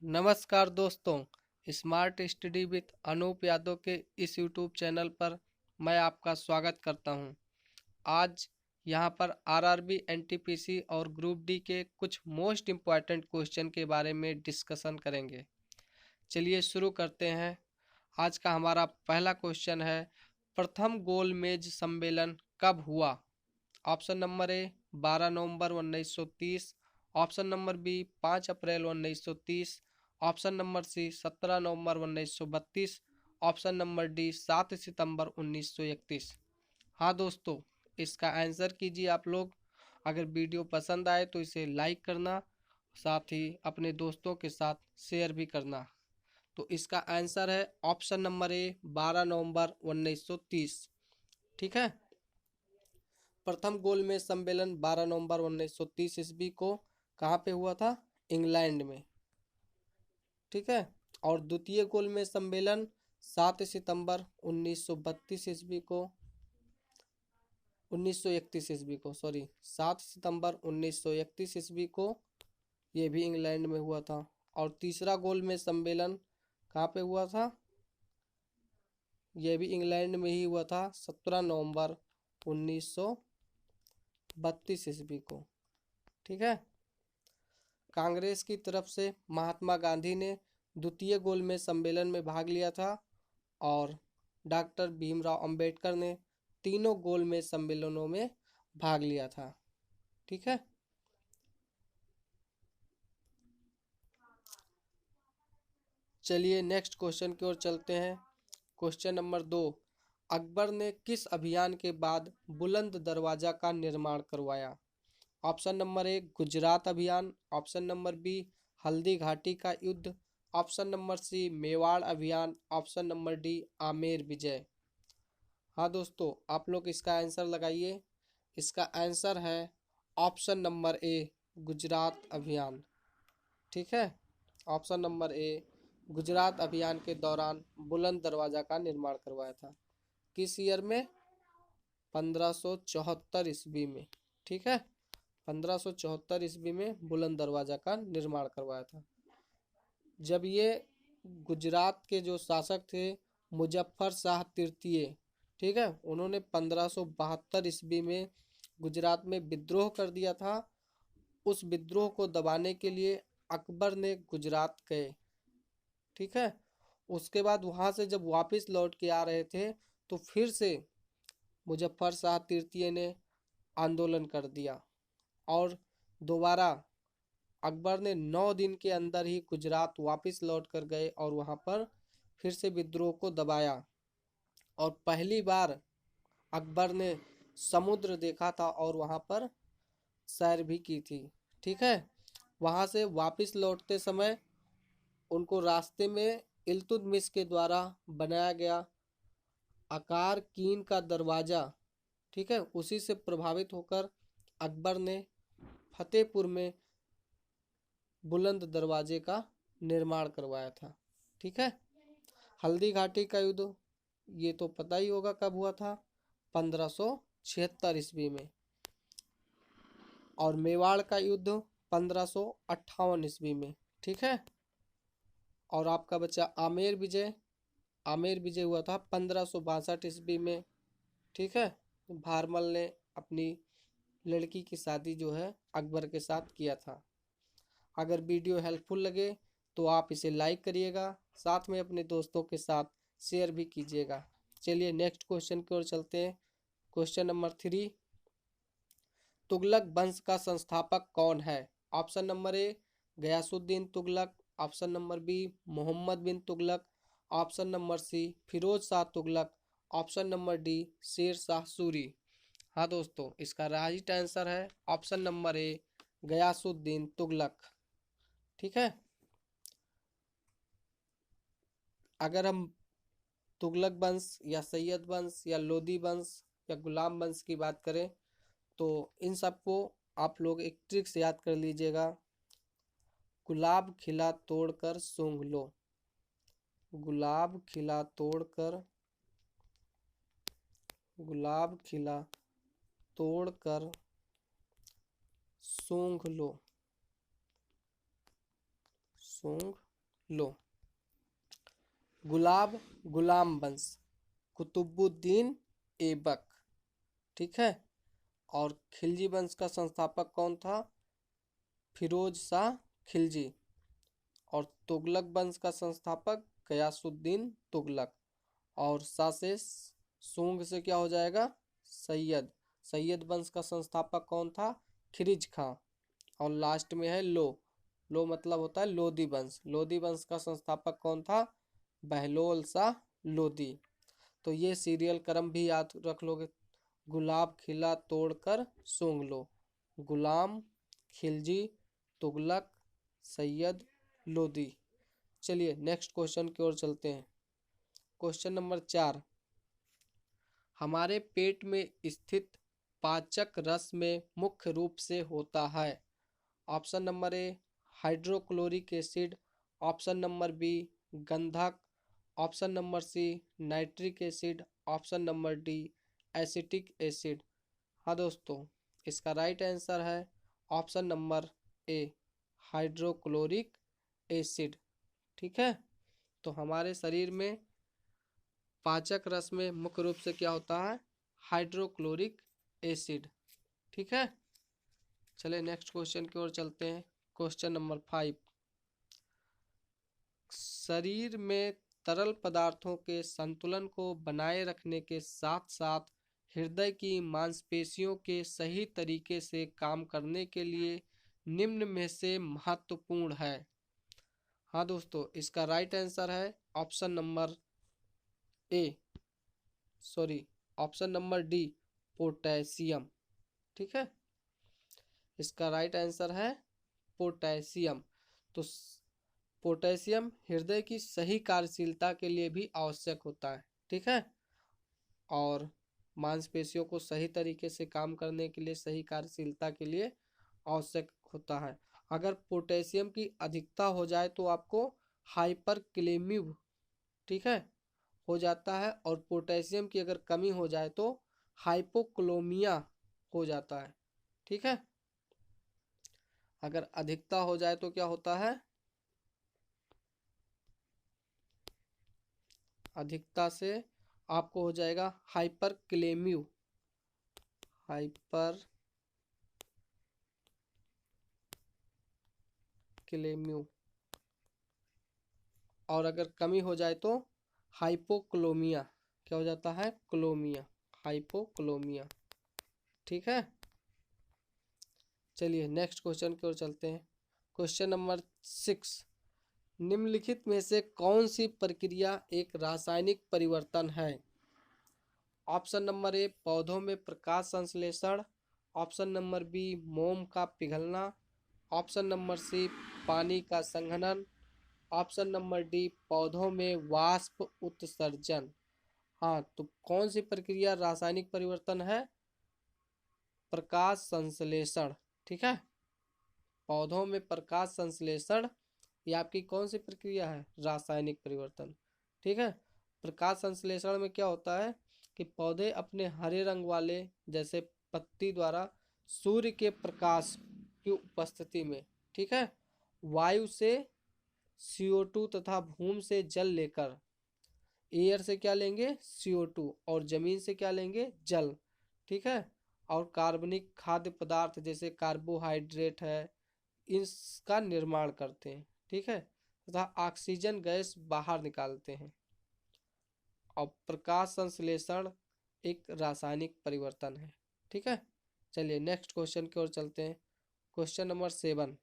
नमस्कार दोस्तों, smart study with Anoop Yadav के इस यूट्यूब चैनल पर मैं आपका स्वागत करता हूं। आज यहां पर आरआरबी, एनटीपीसी और ग्रुप डी के कुछ मोस्ट इम्पॉर्टेंट क्वेश्चन के बारे में डिस्कशन करेंगे। चलिए शुरू करते हैं। आज का हमारा पहला क्वेश्चन है, प्रथम गोलमेज सम्मेलन कब हुआ? ऑप्शन नंबर ए 12 नवंबर 1930, ऑप्शन नंबर बी 5 अप्रैल 1930, ऑप्शन नंबर सी 17 नवंबर 1932, ऑप्शन नंबर डी 7 सितंबर 1931। हाँ दोस्तों, इसका आंसर कीजिए आप लोग। अगर वीडियो पसंद आए तो इसे लाइक करना, साथ ही अपने दोस्तों के साथ शेयर भी करना। तो इसका आंसर है ऑप्शन नंबर ए 12 नवंबर 1930। ठीक है। प्रथम गोलमेज सम्मेलन 12 नवंबर 1930 ईस्वी को कहाँ पे हुआ था? इंग्लैंड में। ठीक है। और द्वितीय गोलमेज सम्मेलन 7 सितंबर 1932 ईस्वी को 1931 ईस्वी को सॉरी 7 सितंबर 1931 ईस्वी को ये भी इंग्लैंड में हुआ था। और तीसरा गोलमेज सम्मेलन कहाँ पे हुआ था? ये भी इंग्लैंड में ही हुआ था, 17 नवंबर 1932 ईस्वी को। ठीक है। कांग्रेस की तरफ से महात्मा गांधी ने द्वितीय गोलमेज सम्मेलन में भाग लिया था और डॉक्टर भीमराव अंबेडकर ने तीनों गोलमेज सम्मेलनों में भाग लिया था। ठीक है। चलिए नेक्स्ट क्वेश्चन की ओर चलते हैं। क्वेश्चन नंबर 2, अकबर ने किस अभियान के बाद बुलंद दरवाजा का निर्माण करवाया? ऑप्शन नंबर ए गुजरात अभियान, option number B Haldi Ghati का युद्ध, ऑप्शन नंबर सी मेवाड़ अभियान, ऑप्शन नंबर डी आमेर विजय। हाँ दोस्तों, आप लोग इसका आंसर लगाइए। इसका आंसर है ऑप्शन नंबर ए गुजरात अभियान। ठीक है। ऑप्शन नंबर ए गुजरात अभियान के दौरान बुलंद दरवाजा का निर्माण करवाया था। किस ईयर में? 1574 ईस्वी में। ठीक है। 1574 ईस्वी में बुलंद दरवाजा का निर्माण करवाया था। जब ये गुजरात के जो शासक थे मुजफ्फर शाह तृतीय, ठीक है, उन्होंने 1572 ईस्वी में गुजरात में विद्रोह कर दिया था। उस विद्रोह को दबाने के लिए अकबर ने गुजरात गए। ठीक है। उसके बाद वहां से जब वापस लौट के आ रहे थे तो फिर से मुजफ्फर शाह तृतीय ने आंदोलन कर दिया और दोबारा अकबर ने 9 दिन के अंदर ही गुजरात वापस लौट कर गए और वहां पर फिर से विद्रोह को दबाया। और पहली बार अकबर ने समुद्र देखा था और वहां पर सैर भी की थी। ठीक है। वहां से वापस लौटते समय उनको रास्ते में इल्तुतमिश के द्वारा बनाया गया आकार कीन का दरवाजा, ठीक है, उसी से प्रभावित होकर अकबर ने फतेहपुर में बुलंद दरवाजे का निर्माण करवाया था। ठीक है। हल्दी घाटी का युद्ध ये तो पता ही होगा कब हुआ था? 1576 ईस्वी में। और मेवाड़ का युद्ध 1558 ईस्वी में। ठीक है। और आपका बच्चा आमेर विजय, आमेर विजय हुआ था 1562 ईस्वी में। ठीक है। भारमल ने अपनी लड़की की शादी जो है अकबर के साथ किया था। अगर वीडियो हेल्पफुल लगे तो आप इसे लाइक करिएगा, साथ में अपने दोस्तों के साथ शेयर भी कीजिएगा। चलिए नेक्स्ट क्वेश्चन की ओर चलते हैं। क्वेश्चन नंबर 3, तुगलक वंश का संस्थापक कौन है? Option number A Ghiyasuddin Tughlaq, option number B Mohammad bin Tughlaq, option number C Firoz Shah Tughlaq, option number D Sher Shah Suri. हाँ दोस्तों, इसका राइट आंसर है option number A Ghiyasuddin Tughlaq. ठीक है। अगर हम तुगलक वंश या सैयद वंश या लोदी वंश या गुलाम वंश की बात करें तो इन सबको आप लोग एक ट्रिक से याद कर लीजिएगा। गुलाब खिला तोड़कर सूंघ लो, गुलाब खिला तोड़कर, गुलाब खिला तोड़कर सूंघ लो, सूंघ लो। गुलाब गुलाम वंश, कुतुबुद्दीन ऐबक, ठीक है। और खिलजी वंश का संस्थापक कौन था? फिरोज शाह खिलजी। और तुगलक वंश का संस्थापक गयासुद्दीन तुगलक। और सा से सूंग से क्या हो जाएगा? सैयद। सैयद वंश का संस्थापक कौन था? खिरिज खां। और लास्ट में है लो। लो मतलब होता है लोदी वंश। लोदी वंश का संस्थापक कौन था? बहलोल शाह लोदी। तो ये सीरियल क्रम भी याद रख लोगे। गुलाब खिला तोड़कर सूंघ लो, गुलाम, खिलजी, तुगलक, सैयद, लोदी। चलिए नेक्स्ट क्वेश्चन की ओर चलते हैं। क्वेश्चन नंबर 4, हमारे पेट में स्थित पाचक रस में मुख्य रूप से होता है। Option number A hydrochloric acid, option number B गंधक, option number C nitric acid, option number D acetic acid. हाँ दोस्तों, इसका राइट आंसर है option number A hydrochloric acid, ठीक है। तो हमारे शरीर में पाचक रस में मुख्य रूप से क्या होता है? हाइड्रोक्लोरिक एसिड, ठीक है। चलिए नेक्स्ट क्वेश्चन की ओर चलते हैं। क्वेश्चन नंबर 5, शरीर में तरल पदार्थों के संतुलन को बनाए रखने के साथ साथ हृदय की मांसपेशियों के सही तरीके से काम करने के लिए निम्न में से महत्वपूर्ण है। हाँ दोस्तों, इसका राइट आंसर है ऑप्शन नंबर ए sorry option number D potassium, ठीक है। इसका राइट आंसर है पोटेशियम। तो पोटेशियम हृदय की सही कार्यशीलता के लिए भी आवश्यक होता है, ठीक है। और मांसपेशियों को सही तरीके से काम करने के लिए, सही कार्यशीलता के लिए आवश्यक होता है। अगर पोटेशियम की अधिकता हो जाए तो आपको हाइपरकैलेमिया, ठीक है, हो जाता है। और पोटेशियम की अगर कमी हो जाए तो हाइपोक्लोमिया हो जाता है, ठीक है। अगर अधिकता हो जाए तो क्या होता है? अधिकता से आपको हो जाएगा हाइपरकैलेमिया, हाइपरकैलेमिया। और अगर कमी हो जाए तो हाइपोक्लोमिया, क्या हो जाता है? क्लोमिया, हाइपोक्लोमिया, ठीक है। चलिए नेक्स्ट क्वेश्चन की ओर चलते हैं। क्वेश्चन नंबर 6, निम्नलिखित में से कौन सी प्रक्रिया एक रासायनिक परिवर्तन है? ऑप्शन नंबर ए पौधों में प्रकाश संश्लेषण, ऑप्शन नंबर बी मोम का पिघलना, ऑप्शन नंबर सी पानी का संघनन, ऑप्शन नंबर डी पौधों में वाष्प उत्सर्जन। हाँ, तो कौन सी प्रक्रिया रासायनिक परिवर्तन है? प्रकाश संश्लेषण, ठीक है। पौधों में प्रकाश संश्लेषण ये आपकी कौन सी प्रक्रिया है? रासायनिक परिवर्तन, ठीक है। प्रकाश संश्लेषण में क्या होता है कि पौधे अपने हरे रंग वाले जैसे पत्ती द्वारा सूर्य के प्रकाश की उपस्थिति में, ठीक है, वायु से CO2 तथा भूमि से जल लेकर, एयर से क्या लेंगे? CO2, और जमीन से क्या लेंगे? जल, ठीक है। और कार्बनिक खाद्य पदार्थ जैसे कार्बोहाइड्रेट है, इसका निर्माण करते हैं, ठीक है, तथा ऑक्सीजन गैस बाहर निकालते हैं। और प्रकाश संश्लेषण एक रासायनिक परिवर्तन है, ठीक है। चलिए नेक्स्ट क्वेश्चन की ओर चलते हैं। क्वेश्चन नंबर 7,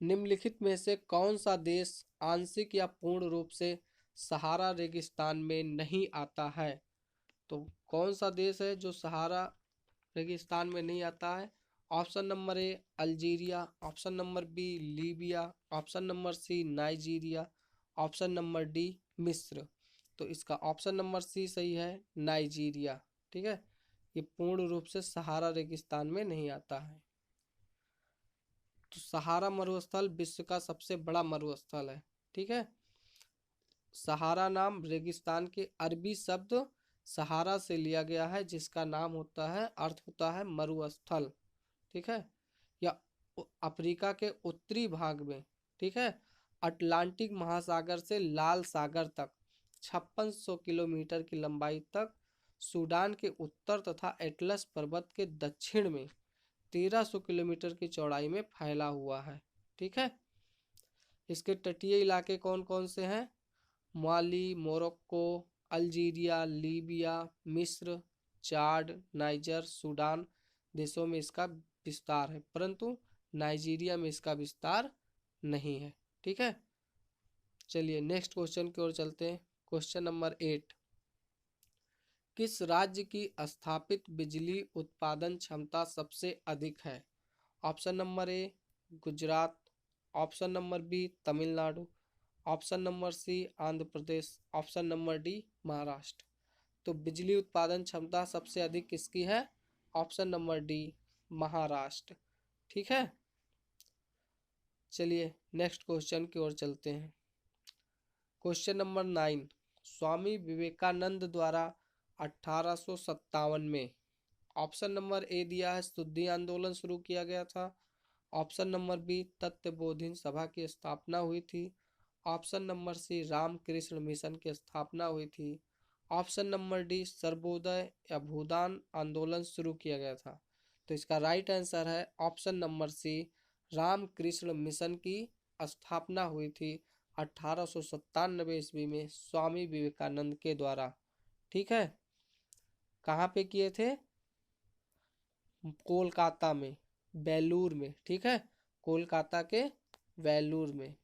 निम्नलिखित में से कौन सा देश आंशिक या पूर्ण रूप से सहारा रेगिस्तान में नहीं आता है? तो कौन सा देश है जो सहारा रेगिस्तान में नहीं आता है? Option number A Algeria, option number B Libya, option number C Nigeria, option number D मिस्र। तो इसका ऑप्शन नंबर सी सही है, नाइजीरिया, ठीक है। ये पूर्ण रूप से सहारा रेगिस्तान में नहीं आता है। तो सहारा मरुस्थल विश्व का सबसे बड़ा मरुस्थल है, ठीक है। सहारा नाम रेगिस्तान के अरबी शब्द सहारा से लिया गया है, जिसका नाम होता है, अर्थ होता है मरुस्थल, ठीक है। या अफ्रीका के उत्तरी भाग में, ठीक है, अटलांटिक महासागर से लाल सागर तक 5600 किलोमीटर की लंबाई तक, सूडान के उत्तर तथा एटलस पर्वत के दक्षिण में 1300 किलोमीटर की चौड़ाई में फैला हुआ है। ठीक है। इसके तटीय इलाके कौन कौन से हैं? माली, मोरक्को, अल्जीरिया, लीबिया, मिस्र, चाड, नाइजर, सूडान देशों में इसका विस्तार है, परंतु नाइजीरिया में इसका विस्तार नहीं है। ठीक है। चलिए नेक्स्ट क्वेश्चन की ओर चलते हैं। क्वेश्चन नंबर 8, किस राज्य की स्थापित बिजली उत्पादन क्षमता सबसे अधिक है? Option number A Gujarat, option number B Tamil Nadu, option number C Andhra Pradesh, option number D Maharashtra. तो बिजली उत्पादन क्षमता सबसे अधिक किसकी है? Option number D Maharashtra. ठीक है। चलिए नेक्स्ट क्वेश्चन की ओर चलते हैं। क्वेश्चन नंबर 9, स्वामी विवेकानंद द्वारा 1857 में, ऑप्शन नंबर ए दिया है शुद्धि आंदोलन शुरू किया गया था, ऑप्शन नंबर बी तत्वबोधिनी सभा की स्थापना हुई थी, option number C Ramakrishna Mission की स्थापना हुई थी, ऑप्शन नंबर डी सर्वोदय या भूदान आंदोलन शुरू किया गया था। तो इसका राइट आंसर है option number C, Ramakrishna Mission की स्थापना हुई थी 1897 ईस्वी में स्वामी विवेकानंद के द्वारा। ठीक है। कहाँ पे किए थे? कोलकाता में, बेलूर में। ठीक है। कोलकाता के वेलूर में,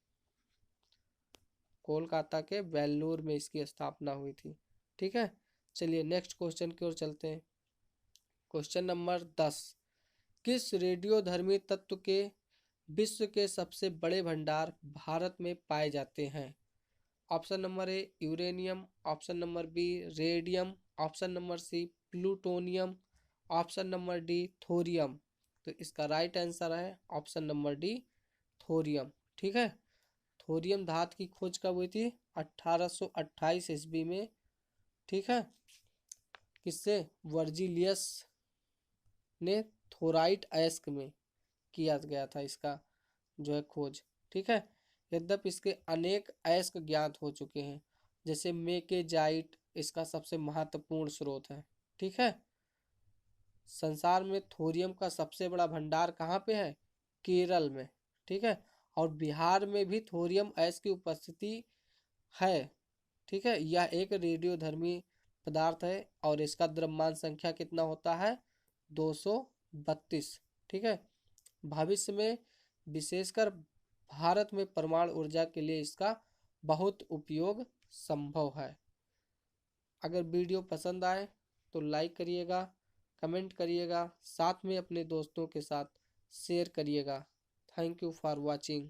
कोलकाता के वेल्लूर में इसकी स्थापना हुई थी। ठीक है। चलिए नेक्स्ट क्वेश्चन की ओर चलते हैं। क्वेश्चन नंबर 10, किस रेडियोधर्मी तत्व के विश्व के सबसे बड़े भंडार भारत में पाए जाते हैं? Option number A uranium, option number B radium, option number C plutonium, option number D thorium. तो इसका राइट आंसर है ऑप्शन नंबर डी थोरियम। ठीक है। थोरियम धातु की खोज कब हुई थी? 1828 ईस्वी में। ठीक है। किससे? वर्जिलियस ने थोराइट अयस्क में किया गया था इसका जो है खोज। ठीक है। यद्यपि इसके अनेक अयस्क ज्ञात हो चुके हैं, जैसे मेकेजाइट इसका सबसे महत्वपूर्ण स्रोत है। ठीक है। संसार में थोरियम का सबसे बड़ा भंडार कहाँ पे है? केरल में। ठीक है। और बिहार में भी थोरियम अयस्क की उपस्थिति है। ठीक है। यह एक रेडियोधर्मी पदार्थ है और इसका द्रव्यमान संख्या कितना होता है? 232। ठीक है। भविष्य में विशेषकर भारत में परमाणु ऊर्जा के लिए इसका बहुत उपयोग संभव है। अगर वीडियो पसंद आए तो लाइक करिएगा, कमेंट करिएगा, साथ में अपने दोस्तों के साथ शेयर करिएगा। Thank you for watching.